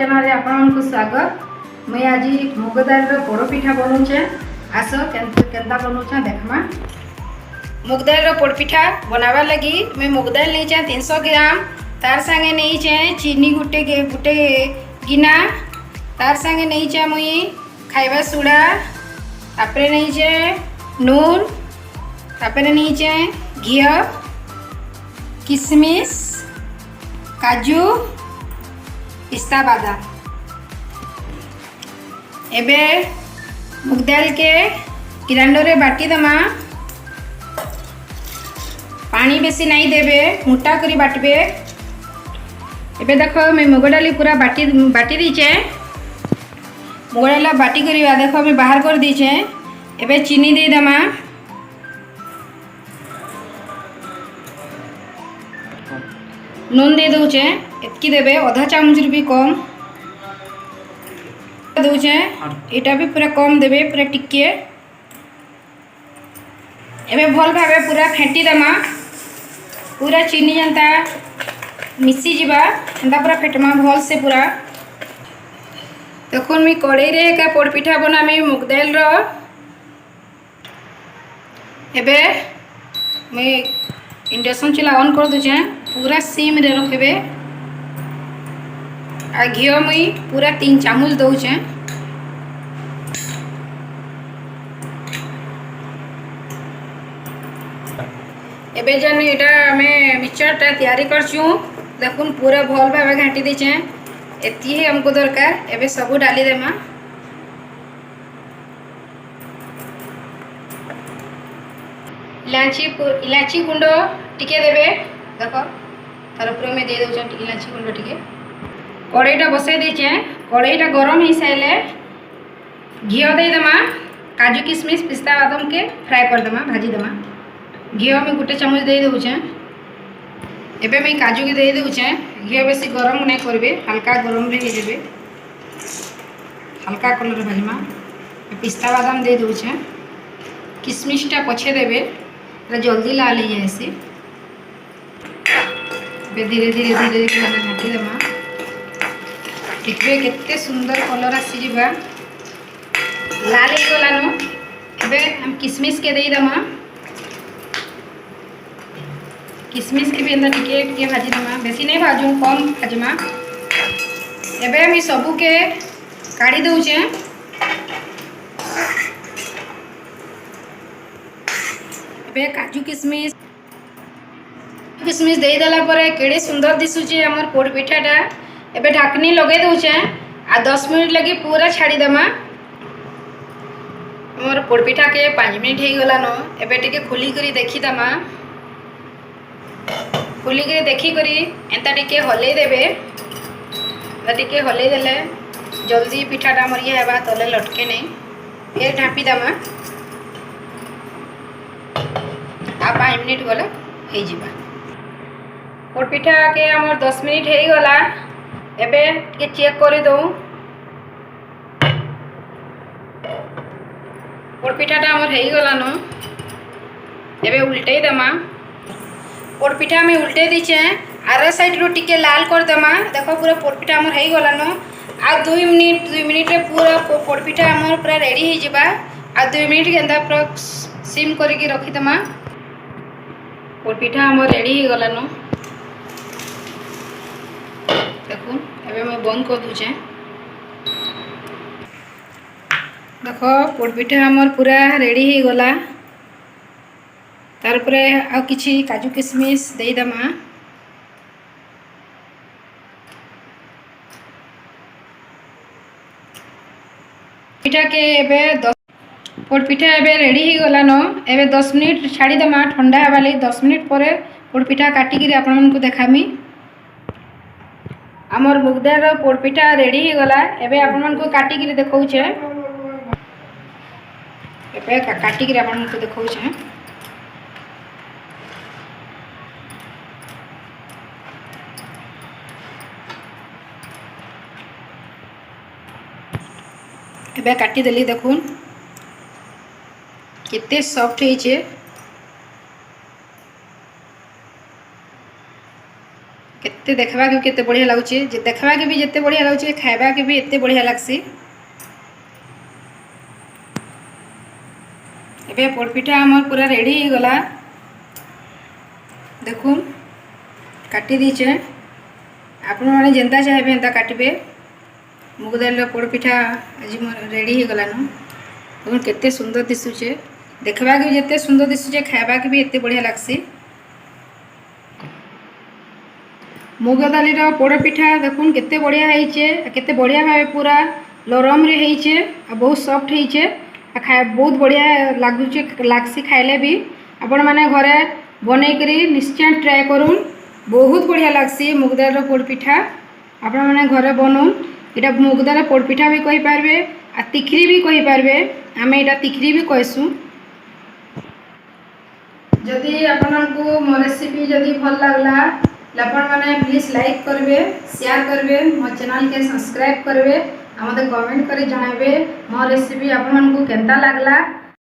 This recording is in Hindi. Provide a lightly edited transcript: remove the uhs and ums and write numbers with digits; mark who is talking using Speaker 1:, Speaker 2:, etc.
Speaker 1: चैनल आपको स्वागत। मुई आज मुग दाल पोड़पिठा बनाऊे। आस केन्ता बनाऊे देखमा। मुग दाल पोड़पिठा बनावा लगी मैं मुग दाल नहीं 300 ग्राम। तार संगे नहीं चीनी गुटे गिना। तार संगे नहीं मुई खाइबा सोडा। तापरे नहीं नून। तापरे नहीं घी, किशमिश, काजू, पिस्ता बादाम। एबे मुग दाल के ग्राइंडर रे बाटी दमा। पानी बेसी नहीं देबे, मोटा करी बाटबे। एबे देखो मैं मुग डाली पूरा बाटी दीचे। मुग डाला बाटी करिया देखो मैं बाहर कर दीचे। एबे चीनी दे दमा। नून दे दूचे एतकी देबे, आधा चामच भी कम दूचे। एटा भी पूरा कम देबे, पूरा टिके। एबे भल भावे पूरा फेंटी दमा। पूरा चीनी जनता मिसी जीवा एंता पूरा फेटमा भल से पूरा। देखो मैं कड़ाई रे का पोड़पिठा बनामी मुग दाल रो। एबे मैं इंडक्शन चूल्हा ऑन कर दूचे। पूरा सिम रे रखबे। आ घी मुई पूरा 3 चामच दौचे। एबे जन एटा हमें मिक्सचरटा तैयारी करछू। देखुन पूरा भल भावे घाटी दीचे। एती ही हमको दरकार। एबे सबू डाली देमा। इलायची गुंड टिके देबे। देखो तार ऊपर में दे दउछ इलायची गुंड टिके। कड़ाईटा बसाई दीचे। कड़ाईटा गरम हो सारे घी दे दमा। काजू किशमिश पिस्ता बादाम के फ्राई कर दमा, भाजी दमा। घी में गोटे चामच दे दूचे। एबे मैं काजू के दे दूचे। घी बेसी गरम नहीं करेंगे, हल्का गरम रे देबे। हल्का कलर भाजमा। पिस्ता बादाम दे दूचे। किशमिशटा पछे देबे, जल्दी लाल हो जाए। धीरे धीरे घाटी दमा। देखिए केते सुंदर कलर आसी लाल हो गलानो। एबे हम किशमिश के दे दमा। किशमिश के भी अंदर टिके भाजी दमा। बेसी नहीं भाजू, कम भाजमा। एबे हम सबू के काढ़ी दउचे। एबे काजू किशमिश दे देला परे केड़े सुंदर दिसुचे हमर पोड़पिठाटा। एबे ढाकनी लगे दउचे। आ 10 मिनट लगी पूरा छाड़ी दमा। हमर पोड़पिठा के 5 मिनट हो गलानो। एबे टिके खुली करी देखी दमा। खुली करी देखी करी एंता टिके हलै देबे। टिके हलै देले जल्दी पिठाटा हमर ये हेबा, तले लटके नहीं। फिर ढापी दमा। आ 5 मिनट गले हो जिबा। पोड़पिठा के हमर 10 मिनट हो गला। एबे टिके चेक कर दो। पोड़पिठाटा हमर हो गलानो। एबे उल्टे दमा। पोड़पिठा में उल्टे दीचे। आर साइड रो टिके लाल कर दमा। देखो पूरा पोड़पिठा हमर हो गलानो। आ 2 मिनट रे पूरा पोड़पिठा हमर पूरा रेडी हो जिबा। आ 2 मिनट के अंदर पूरा सिम करके रखी दमा। पोड़पिठा हमर रेडी हो गलानो। देखो एबे मैं बंद कर दूचे। देखो पोड़पिठा हमर पूरा रेडी हो गला। तार उपरे आ किछि काजू किशमिश दे दमा। पिठा के एबे 10 पोड़पिठा एबे रेडी हो गलानो। एबे 10 मिनट छाड़ी दमा ठंडा हेबा लई। 10 मिनट पर पोड़पिठा काटिकी आपण मानकु देखामी। आमर मुग दाल पोड़पिठा रेडी हो गला। एबे आपण मानकु काटिकी देखौछे। एबे काटिकी आपण मानकु देखौछे। एबे काटी देली देखुन केते सॉफ्ट होइछे। ते देखवा के केते बढ़िया लागुचे, जे देखवा के भी जेते बढ़िया लागुचे खाइबा के भी एते बढ़िया लागसी। एबे पोड़पिठा हमर पूरा रेडी हो गला। देखुन काटी दीचे, आपण माने जेंता चाहेबे एंता काटबे। मुग दाल पोड़पिठा आज मोर रेडी हो गला न। देखुन केते सुंदर दिसुचे, देखबा के जेते सुंदर दिसुचे खाइबा के भी एते बढ़िया लागसी। मुग दाली रो पोड़पिठा देखुन केते बढ़िया हेइचे, केते बढ़िया भावे पूरा नरम रे हेइचे आ बहुत सॉफ्ट हेइचे आ खाए बहुत बढ़िया लागुचे, लागसी खाइले भी। आपण माने घरे बनै करी निश्चय ट्राई करूँ, बहुत बढ़िया लागसी मुग दाल रो पोड़पिठा। आपण माने घरे बनौन, एटा मुग दाल पोड़पिठा भी कहि पारबे आ तिखरी भी कहि पारबे, आमे एटा तिखरी भी कहसु। जदि आपनको मो रेसिपी जदि भल लागला आपण माने प्लीज लाइक करबे, शेयर करबे, मो चैनल के सब्सक्राइब करबे आ मते कमेंट करी जणाबे मो रेसिपी आपण मानकु केनता लागला।